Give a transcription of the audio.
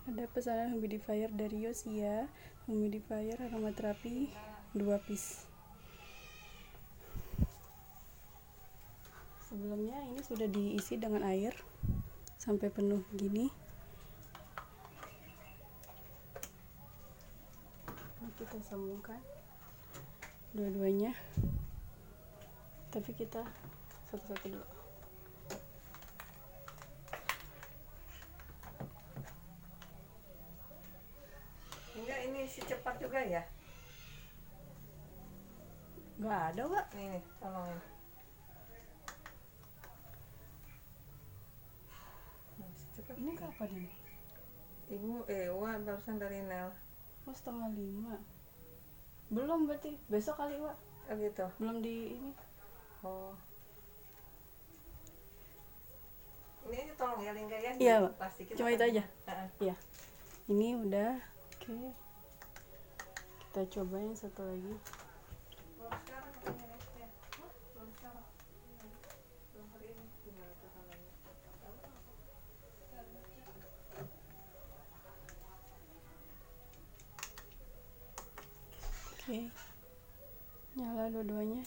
Ada pesanan humidifier dari Yosia, humidifier aromaterapi 2 piece. Sebelumnya ini sudah diisi dengan air sampai penuh gini. Nah, kita sambungkan dua-duanya, tapi kita satu-satu dulu. Enggak, ini si cepat juga ya? Nggak ada, Wak. Nih, tolongin. Nah, si cepat. Ini kapan ini? Ibu, Wak barusan dari Nel. Oh, 4:30. Belum berarti, besok kali, Wak. Oh gitu. Belum di ini. Oh. Ini aja tolong ya Lingga ya. Iya, Wak. Plastikin Cuma itu aja. Heeh. Iya. Ini udah. Oke. Kita coba yang satu lagi. Belum sekarang katanya Nesnya. Hah? Belum sekarang. Belum hari ini. Gimana tuh kalanya? Oke. Nyala dua-duanya.